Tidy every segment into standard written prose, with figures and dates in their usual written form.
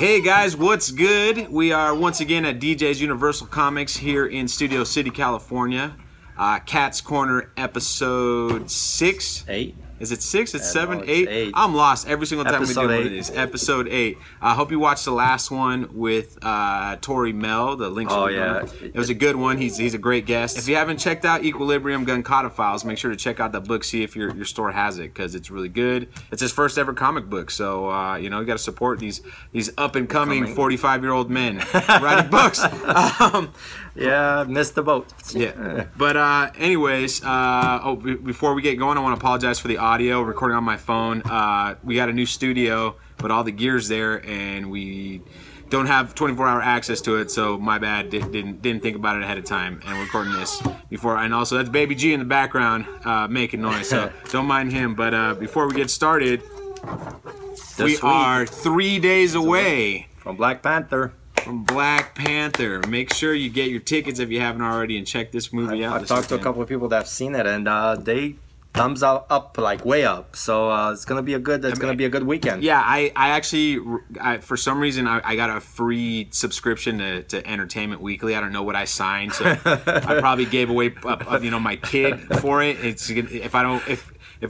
Hey guys, what's good? We are once again at DJ's Universal Comics here in Studio City, California. Cat's Corner episode 6. 8. Is it 6? It's 7, no, 8? I'm lost every single time we do one of these. Episode 8. I hope you watched the last one with Tori Mel, the Links. Oh yeah, it was a good one. He's a great guest. If you haven't checked out Equilibrium Gun Codiphiles, make sure to check out that book. See if your store has it, because it's really good. It's his first ever comic book, so you know, you got to support these up and coming 45-year-old men writing books. Yeah, missed the boat. Yeah, but anyways, before we get going, I want to apologize for the audio recording on my phone. We got a new studio, but all the gear's there, and we don't have 24-hour access to it. So my bad. Didn't think about it ahead of time, and we're recording this before. And also, that's Baby G in the background making noise, so don't mind him. But before we get started, we are 3 days away from Black Panther. Make sure you get your tickets if you haven't already and check this movie out. I've talked to a couple of people that have seen it, and they thumbs up, like way up. So it's gonna be a good. Gonna be a good weekend. Yeah, I actually for some reason I got a free subscription to Entertainment Weekly. I don't know what I signed, so I probably gave away my kid for it. It's if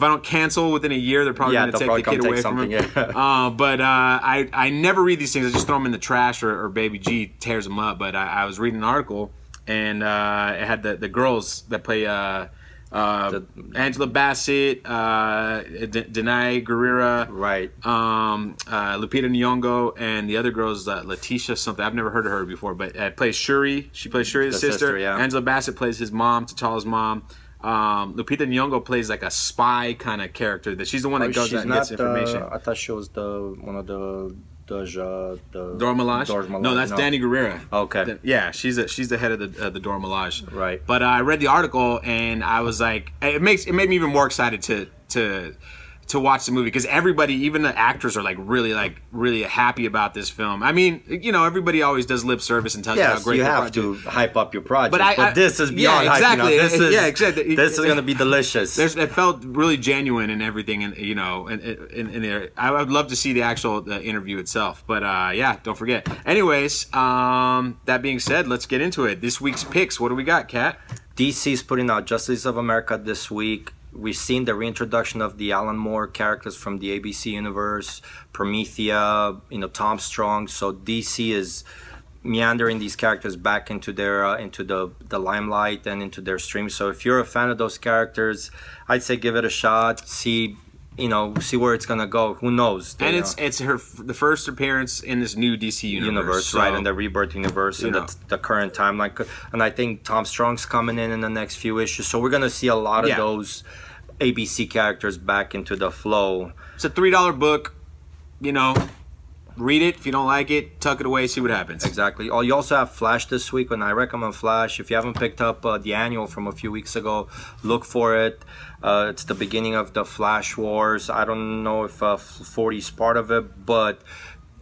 I don't cancel within a year, they're probably going to take the kid away from him. Yeah. But I never read these things. I just throw them in the trash, or Baby G tears them up. But I was reading an article, and it had the girls that play Angela Bassett, Denai Guerrera, right? Lupita Nyong'o, and the other girl's Letitia something. I've never heard of her before, but plays Shuri. She plays Shuri, the sister. Yeah. Angela Bassett plays his mom, T'Challa's mom. Lupita Nyong'o plays like a spy kind of character. That she's the one that goes out and gets information. I thought she was one of the Dora Milaje. No, that's Danny Guerrera. Okay. Yeah, she's the head of the Dora Milaje. Right. But I read the article, and I was like, it made me even more excited to watch the movie, because everybody, even the actors, are really happy about this film. I mean, you know, everybody always does lip service and tells you how great you have to hype up your project. But this is beyond exactly. Hyping up. This is going to be delicious. It felt really genuine and everything, and you know, in there. I would love to see the actual interview itself. But yeah, don't forget. Anyways, that being said, let's get into it. This week's picks. What do we got, Kat? DC's putting out Leage of America this week. We've seen the reintroduction of the Alan Moore characters from the ABC universe, Promethea, Tom Strong. So DC is meandering these characters back into their into the limelight and into their stream. So if you're a fan of those characters, I'd say give it a shot. See where it's gonna go. Who knows? And it's the first appearance in this new DC universe, so, right? In the Rebirth universe, in the current timeline. And I think Tom Strong's coming in the next few issues, so we're gonna see a lot of those ABC characters back into the flow. It's a $3 book. You know, read it. If you don't like it, tuck it away. See what happens. Exactly. Oh, you also have Flash this week, and I recommend Flash. If you haven't picked up the annual from a few weeks ago, look for it. It's the beginning of the Flash Wars. I don't know if 40 is part of it, but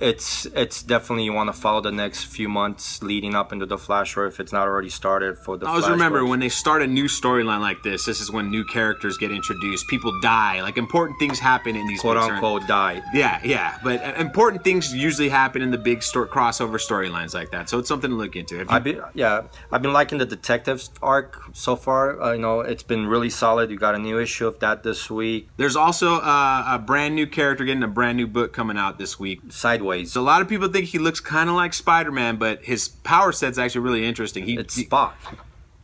it's definitely, you want to follow the next few months leading up into the Flash, or if it's not already started for the Flash. I always remember when they start a new storyline like this is when new characters get introduced. People die. Like, important things happen in these quote-unquote die. Yeah. But important things usually happen in the big crossover storylines like that. So it's something to look into. I've been liking the detective arc so far. It's been really solid. You got a new issue of that this week. There's also a brand new character getting a brand new book coming out this week. Sideways. So a lot of people think he looks kind of like Spider-Man, but his power set's actually really interesting. It's Spot.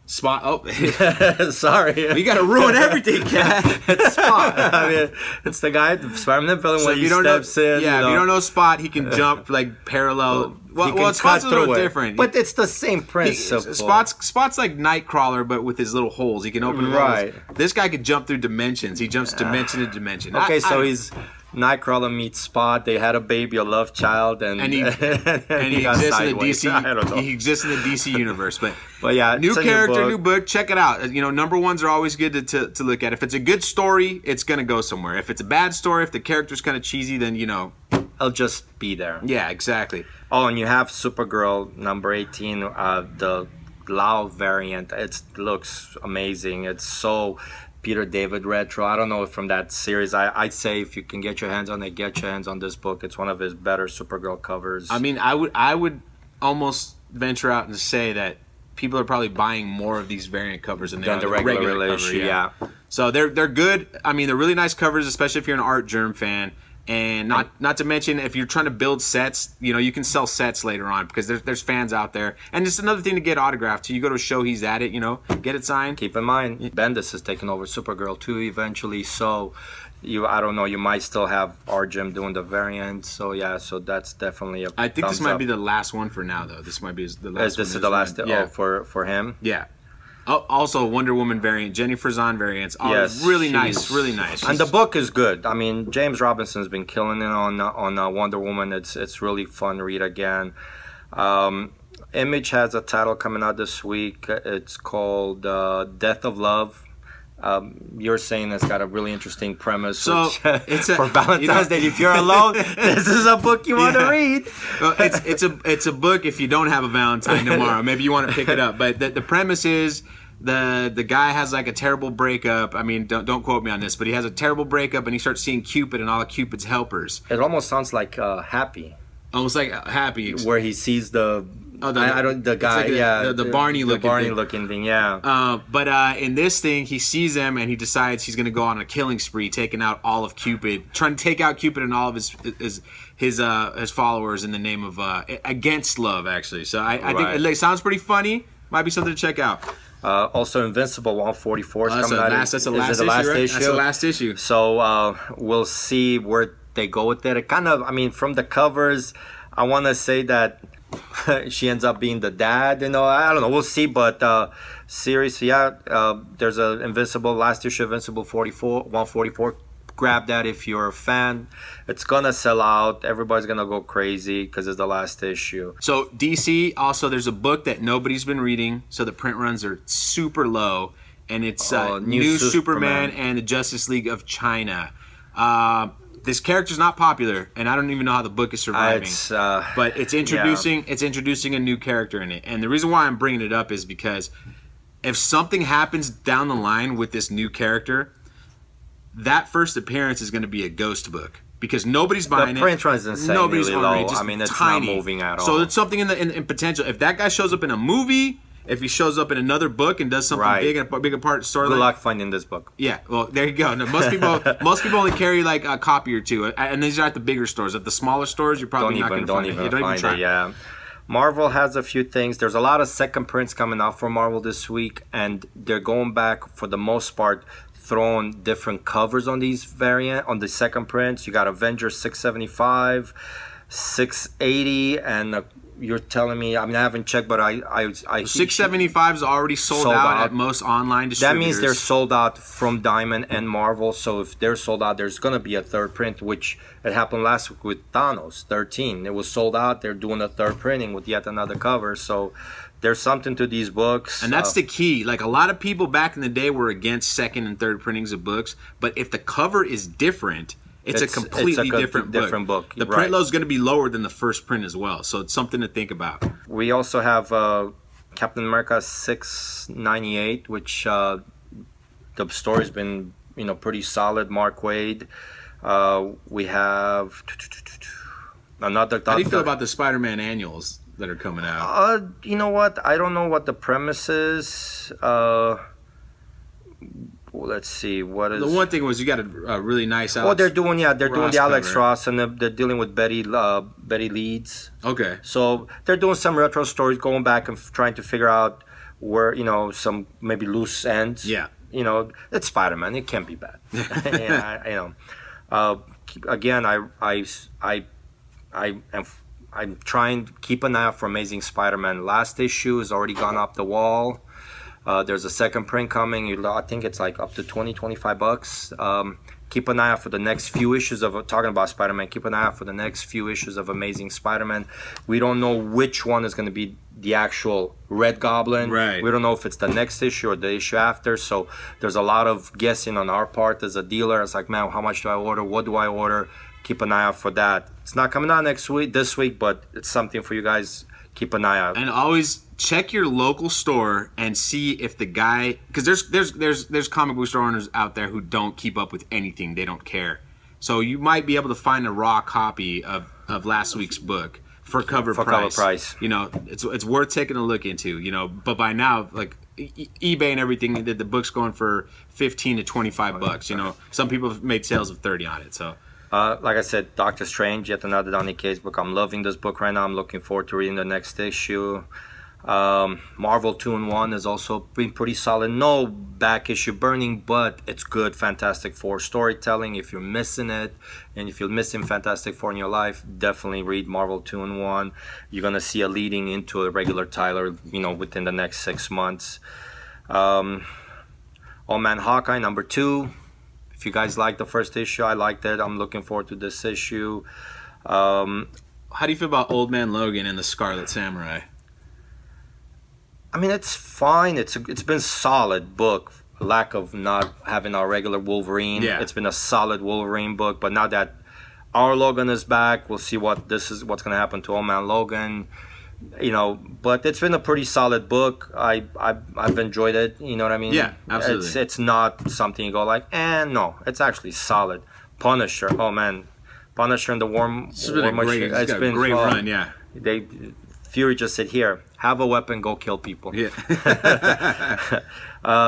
Spot. Oh, sorry. You got to ruin everything, Cat. It's Spot. I mean, it's the guy, the Spider-Man villain, when he steps in. Yeah, if you don't know Spot, he can jump like parallel. Well, Spot's a little different. But it's the same principle. Spot's like Nightcrawler, but with his little holes. He can open holes. This guy could jump through dimensions. He jumps dimension to dimension. Okay, so he's Nightcrawler meets Spot. They had a baby, a love child, and he exists in the DC. I don't know. He exists in the DC universe, but yeah, new character, new book. Check it out. Number ones are always good to look at. If it's a good story, it's gonna go somewhere. If it's a bad story, if the character's kind of cheesy, then I'll just be there. Yeah, exactly. Oh, and you have Supergirl number 18, the Lao variant. It looks amazing. It's so Peter David retro. I don't know if from that series. I'd say if you can get your hands on it, get your hands on this book. It's one of his better Supergirl covers. I mean, I would almost venture out and say that people are probably buying more of these variant covers than the regular issue. Cover, yeah. So they're good. I mean, they're really nice covers, especially if you're an Art Germ fan. And not to mention, if you're trying to build sets, you know, you can sell sets later on because there's fans out there. And just another thing to get autographed. So you go to a show, he's at it, you know, get it signed. Keep in mind, Bendis is taking over Supergirl too eventually. So I don't know, you might still have Art Jim doing the variant. So yeah, so that's definitely a I think this thumbs might up. be the last one for now, though. This might be the last. This is the last. Yeah. For him. Yeah. Oh, also, Wonder Woman variant, Jenny Frison variants. Oh, Yes, really nice, really nice. And the book is good. I mean, James Robinson's been killing it on Wonder Woman. It's really fun read again. Image has a title coming out this week. It's called Death of Love. You're saying it's got a really interesting premise. So which, it's for Valentine's Day. If you're alone, this is a book you want to read. Well, it's a book if you don't have a Valentine tomorrow. Maybe you want to pick it up. But the premise is the guy has like a terrible breakup. I mean, don't quote me on this, but he has a terrible breakup and he starts seeing Cupid and all of Cupid's helpers. It almost sounds like Happy. Almost like Happy, where he sees the guy, like the Barney looking thing, yeah. But in this thing, he sees them and he decides he's going to go on a killing spree, taking out all of Cupid, trying to take out Cupid and all of his followers in the name of against love, actually. So I think it sounds pretty funny. Might be something to check out. Also, Invincible 144 is coming out. That's the last issue, right? That's the last issue. So we'll see where they go with it. It kind of, I mean, from the covers, I want to say that she ends up being the dad, you know. I don't know, we'll see. But series, yeah, there's a Invincible, last issue of Invincible 144. Grab that if you're a fan. It's gonna sell out. Everybody's gonna go crazy because it's the last issue. So DC, also, there's a book that nobody's been reading, so the print runs are super low, and it's New Superman and the Justice League of China. This character's not popular, and I don't even know how the book is surviving. But it's introducing a new character in it. And the reason why I'm bringing it up is because if something happens down the line with this new character, that first appearance is going to be a ghost book because nobody's buying it. The print run is insanely low. I mean, it's tiny. not moving at all. So it's something in potential. If that guy shows up in a movie, if he shows up in another book and does something big in a bigger part of the storyline. Good luck finding this book. Yeah, well, there you go. No, most people only carry like a copy or two, and these are at the bigger stores. At the smaller stores, you're probably not going to find it. Don't even try. Yeah. Marvel has a few things. There's a lot of second prints coming out for Marvel this week, and they're going back for the most part, throwing different covers on these on the second prints. You got Avengers 675, 680, and you're telling me, I mean, I haven't checked, but I 675 is already sold out at most online distributors. That means they're sold out from Diamond and Marvel. So if they're sold out, there's going to be a third print, which it happened last week with Thanos 13. It was sold out. They're doing a third printing with yet another cover. So there's something to these books. And that's the key. Like, a lot of people back in the day were against second and third printings of books. But if the cover is different, it's a completely different book. The print load is going to be lower than the first print as well. So it's something to think about. We also have Captain America 698, which the story's been, you know, pretty solid. Mark Waid. We have another. How do you feel about the Spider-Man annuals that are coming out? You know what? I don't know what the premise is. Let's see, what is... The one thing was you got a really nice Alex. Well, they're doing the Alex cover. Ross, and they're dealing with Betty Leeds. Okay. So they're doing some retro stories, going back and trying to figure out where, you know, some maybe loose ends. Yeah. You know, it's Spider-Man. It can't be bad. Yeah, you know. Again, I'm trying to keep an eye out for Amazing Spider-Man. Last issue has already gone up the wall. There's a second print coming. I think it's like up to $20-25. Keep an eye out for the next few issues of talking about Spider-Man. Keep an eye out for the next few issues of Amazing Spider-Man. We don't know which one is going to be the actual Red Goblin. Right. We don't know if it's the next issue or the issue after. So there's a lot of guessing on our part as a dealer. It's like, man, how much do I order? What do I order? Keep an eye out for that. It's not coming out this week, but it's something for you guys keep an eye out. And always check your local store and see if the guy, because there's comic book store owners out there who don't keep up with anything. They don't care. So you might be able to find a raw copy of last week's book for cover price. You know, it's worth taking a look into. You know, but by now, like eBay and everything, the book's going for $15 to $25. You know, some people have made sales of 30 on it. So. Like I said, Doctor Strange, yet another Donny Cates book. I'm loving this book right now. I'm looking forward to reading the next issue. Marvel 2-in-1 has also been pretty solid. No back issue burning, but it's good Fantastic Four storytelling. If you're missing it, and if you're missing Fantastic Four in your life, definitely read Marvel 2-in-1. You're going to see a leading into a regular Tyler, you know, within the next 6 months. All-Man Hawkeye, number 2. If you guys liked the first issue, I liked it. I'm looking forward to this issue. How do you feel about Old Man Logan and the Scarlet Samurai? I mean, it's fine. It's been a solid book. Lack of not having our regular Wolverine. Yeah. It's been a solid Wolverine book. But now that our Logan is back, we'll see what's going to happen to Old Man Logan. You know, but it's been a pretty solid book. I've enjoyed it. You know what I mean? Yeah, absolutely. It's not something you go like, no. It's actually solid. Punisher. Oh man, Punisher and the War Machine. It's been a great run. Yeah. Fury just said, here, have a weapon, go kill people. Yeah.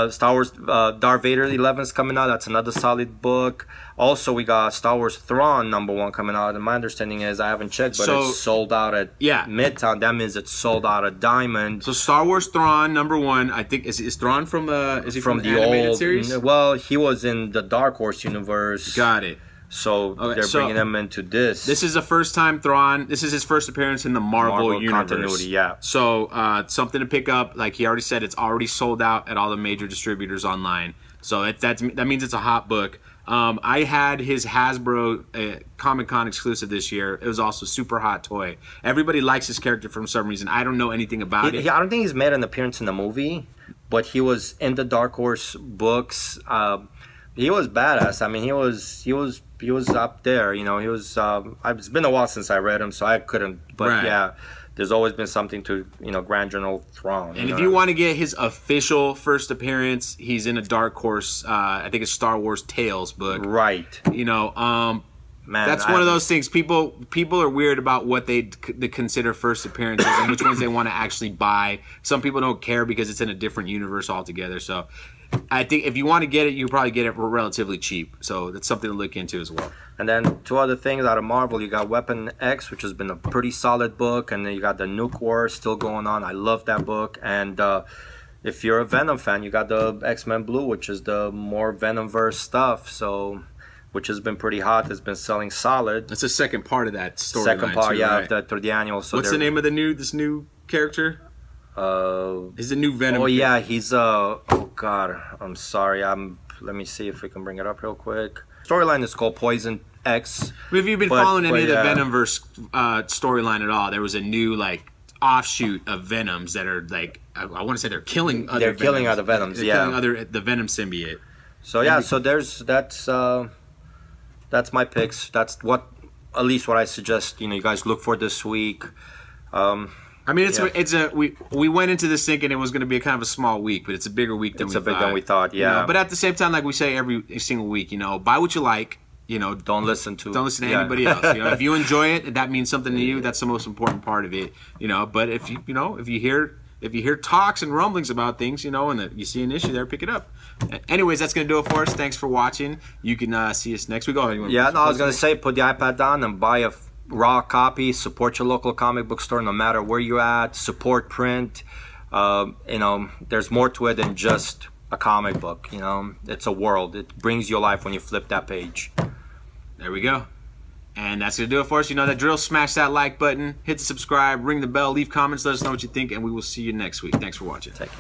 Star Wars Darth Vader 11 is coming out. That's another solid book. Also, we got Star Wars Thrawn #1 coming out. And my understanding is, I haven't checked, but it's sold out at Midtown. That means it's sold out at Diamond. So Star Wars Thrawn #1, I think, is Thrawn from from the animated old series? Well, he was in the Dark Horse universe. Got it. So they're bringing him into this. This is the first time Thrawn. This is his first appearance in the Marvel universe. Continuity, yeah. So something to pick up. Like he already said, it's already sold out at all the major distributors online. So that means it's a hot book. I had his Hasbro Comic-Con exclusive this year. It was also a super hot toy. Everybody likes his character for some reason. I don't know anything about it. I don't think he's made an appearance in the movie, but he was in the Dark Horse books. He was badass. I mean, he was up there. You know, he was. It's been a while since I read him, so I couldn't. But yeah, there's always been something to Grand General Thrawn. And if you want to get his official first appearance, he's in a Dark Horse. I think it's Star Wars Tales book. Right. You know, man, that's one of those things. People are weird about what they consider first appearances and which ones they want to actually buy. Some people don't care because it's in a different universe altogether. So I think if you want to get it, you probably get it relatively cheap. So that's something to look into as well. And then 2 other things out of Marvel. You got Weapon X, which has been a pretty solid book. And then you got the Nuke War still going on. I love that book. And if you're a Venom fan, you got the X-Men Blue, which is the more Venomverse stuff. So, which has been pretty hot. It's been selling solid. That's the second part of that storyline. Second part, too, yeah, right? through the annual. So what's the name of this new character? He's a new Venom. Oh yeah, he's oh god, I'm sorry. Let me see if we can bring it up real quick. Storyline is called Poison X. If you've been following any of the Venomverse storyline at all, there was a new offshoot of Venoms that are I want to say they're killing other. They're killing other Venoms. They're killing the Venom symbiote. So yeah, so that's my picks. That's at least what I suggest. You guys look for this week. I mean, we went into this thinking it was going to be a kind of a small week, but it's a bigger week than we thought. It's bigger than we thought, yeah. But at the same time, like we say every single week, buy what you like. Don't listen to anybody else. If you enjoy it, that means something to you. That's the most important part of it. But if you hear talks and rumblings about things, and that you see an issue there, pick it up. Anyways, that's gonna do it for us. Thanks for watching. You can see us next week. I was gonna say, put the iPad down and buy a raw copy. Support your local comic book store, no matter where you're at. Support print. There's more to it than just a comic book. It's a world. It brings you life when you flip that page. There we go. And that's going to do it for us. You know that drill. Smash that like button, hit the subscribe, ring the bell, leave comments, let us know what you think, and we will see you next week. Thanks for watching. Take care.